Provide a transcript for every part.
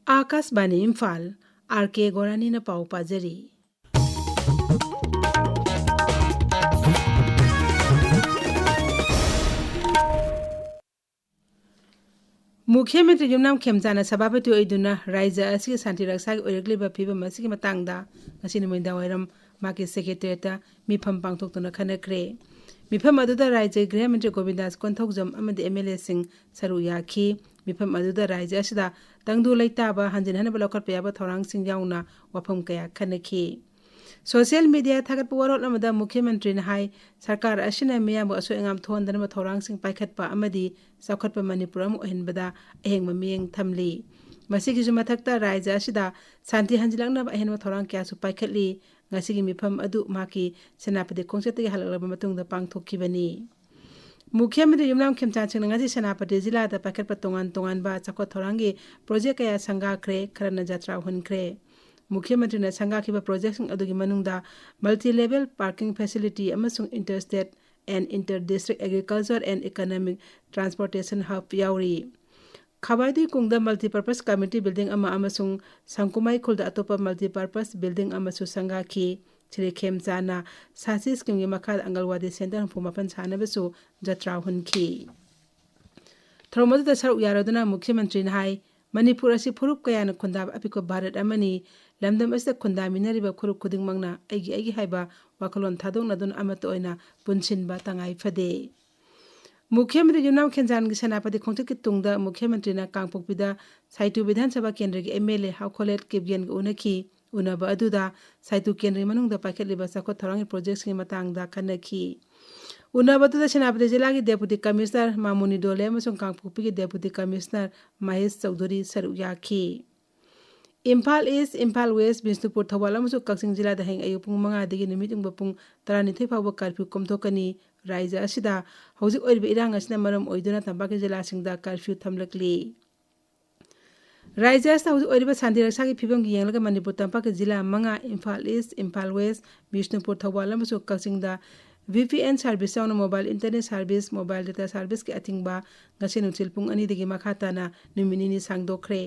Akashvani Imphal R.K गोरानी न पाउ पाजरी। मुख्यमंत्री युमनाम खेमचाना सभापति ओइदुना राज्य असि शांति रक्षा ओइरक्लिबा फिबम असि मतंगदा ngasi numinda wairam maki secretariat mifam pangthoktuna khanakre mifam aduda राज्य गृह मंत्री Govindas Konthoujam amadi MLA sing saru yakhi mifam aduda राज्य asida tangdu leitaba hanjin hanaba lokar payaba thorang sing yauna wafam kaya khanaki social media थागत पुवारोल अमदा मुख्यमंत्री ने high सरकार अशिना मियाम असो एंगाम थोंदन म थौरांग सिंग पाइखतपा अमदी सौखतपा मणिपुर अम ओहिनबदा अहेंग ममियंग थमली मसिगी जुमथकता राज्य असिदा शांति हंजिलंगना अहेंग थौरांग क्यासु पाइखतली ngasiगी मिफम अदु माकी सेनापति खोंगसेतगी हलगलब मतुंगदा पांगथोखिबनी मुख्यमंत्री युमनाम खेमचान सिंह ngasi सेनापति जिला दा पाइखतपा तोंगान तोंगान बा चखो थौरांगी प्रोजेक्ट कया संगाख्रे खरना जात्रा हुनख्रे मुख्यमंत्री ने संगाखिबा प्रोजेक्ट अदुगी मनुंगदा मल्टी लेवल पार्किंग फैसिलिटी अमसुंग interstate and inter district agriculture and economic transportation hub यावरी खबाइदी कुंगदा मल्टीपर्पस कम्युनिटी बिल्डिंग अमसुंग संकुमाई खुलदा अतोपा मल्टीपर्पस बिल्डिंग अमसु संगाखी श्री खेमचाना सासी स्कीम मखा अंगलवादी सेंटर फुमापन सानबसु जत्रा हुनखी थ्रोमदुदा सरुक यारोदना मुख्यमंत्री ने हाई मणिपुर असि फुरुप कयान खुंदाब अपिको भारत अमनी लमदम असि खुंदामिनरिबा खुरुप खुदिंगमंगना आइगी हाइबा वाखलोन थादोंनदुन अमत ओइना पुनसिनबा तंगाई फदे मुख्यमंत्री युमनाम खेमचान की सेनापति खोंचक की तुंगदा मुख्यमंत्री ना कांगपोकपिदा साइतु विधानसभा केंद्र के MLA हाउखोलेट केबियन उनखी उनबा अदुदा साइतु केंद्र मनुंगदा पाइखतलिबा सखो थौरांगी प्रोजेक्ट्स की मतंगदा खनखी उनबदुदा सेनापति जिला की डेप्यूटी कमिश्नर मामुनी डोले अमसुंग कांगपोकपी की डेप्यूटी कमिश्नर महेश चौधरी सरुक याखी इम्फाल ईस्ट इम्फाल वेस्ट बिष्णुपुर थौबाल अमसुंग कक्सिंग जिला दा हेंग अयु पुंग 5 दगी नुमित पुंग 12 फाउबा कर्फ्यू कोमथोकनी राज्य असिदा हौजिक ओइरबा इरांग असिना मरम ओइदुना तंबाकी जिला सिंगदा कर्फ्यू थमलकली राज्य असिदा हौजिक ओइरबा शांति रक्षा की फिबम की येंगलगा मणिपुर तंबाकी जिला 5 इम्फाल ईस्ट इम्फाल वेस्ट बिष्णुपुर थौबाल अमसुंग कक्सिंगदा VPN सर्विस यावना mobile internet service mobile data service के अथिंगबा ngasi nutil pung 2 dagi makhatana numinini sangdokre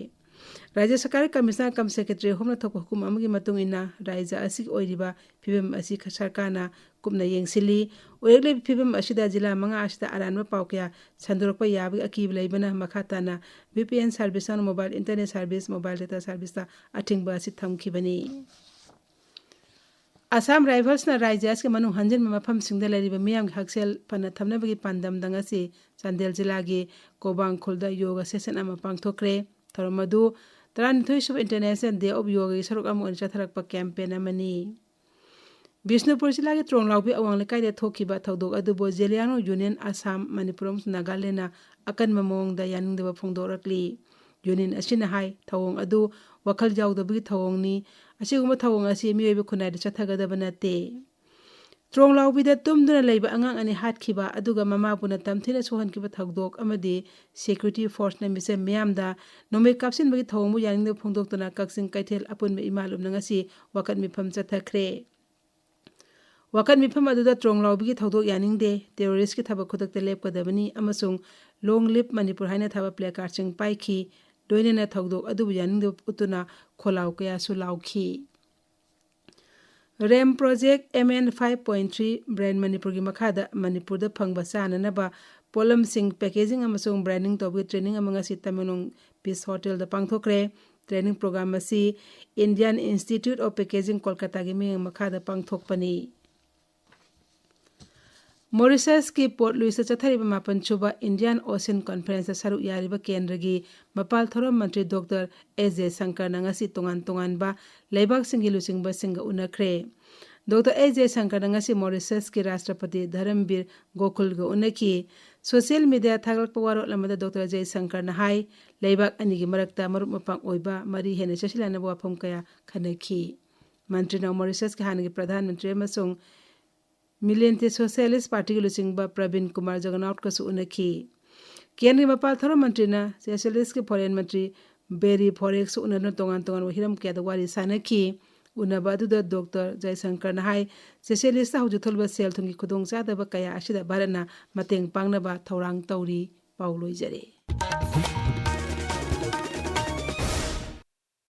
राज्य सरकार कमिश्नर कम सेक्रेटरी होमना थोक हुकुम अमगी मतुंग इना राज्य असि ओइरिबा फिबम असि सरकारना कुमना येंगसिली ओइरले फिबम असिदा जिला 5 असिदा अरानबा पावकया संदोरकपा याबी अकीब लैबना मखाताना VPN सर्विस यावना mobile internet service mobile data service ता अथिंगबा असि थमखिबनी असम राइफल्स ना राज्य के मनु हंजन मफम सिंगदा लरिबा मियाम हक्सेल फना थमनबगी पांदम दंगसी चांदेल जिला के कोबांग खुलदा योगा सेशन अमा पांगथोक्रे थरमदु 32 इंटरनेशनल डे ऑफ योगा सरुक अम चथरकपा कैंपेन अमनी बिष्णुपुर जिला के त्रोंगलाउबी अवांग लेकाइदे थोखिबा थौदोक अदुबो जेलियानो यूनियन असम मणिपुर नागालैंड अकन ममोंगदा यानिंगदबा फोंदोरकली यूनियन असिना हाई थौंग अदु वखल जाउदबगी थौंगनी असिगुम थौंग असि मियोइबा खुनाइदे चथगदबा नते त्रोंगलाउबीदा तुमदुना लैबा अंगांग अनि हातखिबा अदुगा ममापुना तमथिना सोहनखिबा थौदोक अमदि सिक्युरिटी फोर्स ना मिसे मियामदा नोमे कापसिनबगी थौंगमु यानिंगदे फोंदोक्तुना कक्सिंग कैथेल अपुनबा इमालुमना ngasi वकत मिफम चथखरे वकत मिफम अदुदा त्रोंगलाउबीगी थौदोक यानिंगदे टेररिस्ट की थबा खुदकते लेपकदबनी अमसुंग लोंग लिप मणिपुर हाइना थबा प्ले कार्डसिंग पाइखी दोइनेना थौदोक अदुबु यानिंगदे उतुना खोलाउ कयासु लाउखी रेम प्रोजेक्ट MN 5.3 ब्रांड मणिपुर की मखादा मणिपुर द फंगबा चाननबा पोलम सिंग पैकेजिंग अमसुंग ब्रांडिंग तौबी ट्रेनिंग अमंगसी तमिलोंग पीस होटल द पांगथोक्रे ट्रेनिंग प्रोग्राम असी Indian Institute of Packaging Kolkata की मिंग मखादा पांगथोकपनी मॉरिशस की पोर्ट लुइस चथरिबा मापन सुबा इंडियन ओशन कॉन्फ्रेंस सरुक यारिबा केंद्र की मपाल थोरम मंत्री डॉक्टर S जयशंकर नंगसी तोंगान तोंगान बा लेबाक सिंगी लुसिंगबा सिंग उनखरे डॉक्टर S जयशंकर नंगसी मॉरिशस के राष्ट्रपति धर्मवीर गोकुल गो उनकी social media थागलक पवारो lambda doctor Jaishankar न हाई लेबाक अनि की मरकता मरुप मपांग ओइबा मरी हेने चसिलाना वाफम कया खनखी मंत्री न मॉरिशस के हानगी प्रधानमंत्री अमसुंग मिलियंते सोशलिस्ट पार्टी के लुसिंगबा प्रवीण कुमार जगन्नाथ कसु उनखी केंद्रीय मपाल थोरम मंत्री ना सोशलिस्ट के फॉरेन मंत्री बेरी फॉरेक्स उननो तोंगान तोंगान वहिरम क्यादा वारी सानखी उनबा अदुदा डॉक्टर जयशंकर ना हाई सोशलिस्ट हौजु थोलबा सेल थुंगी खुदोंग चादबा कया असिदा भारतना मतेंग पांगनबा थौरांग तौरी पाउलोइजरे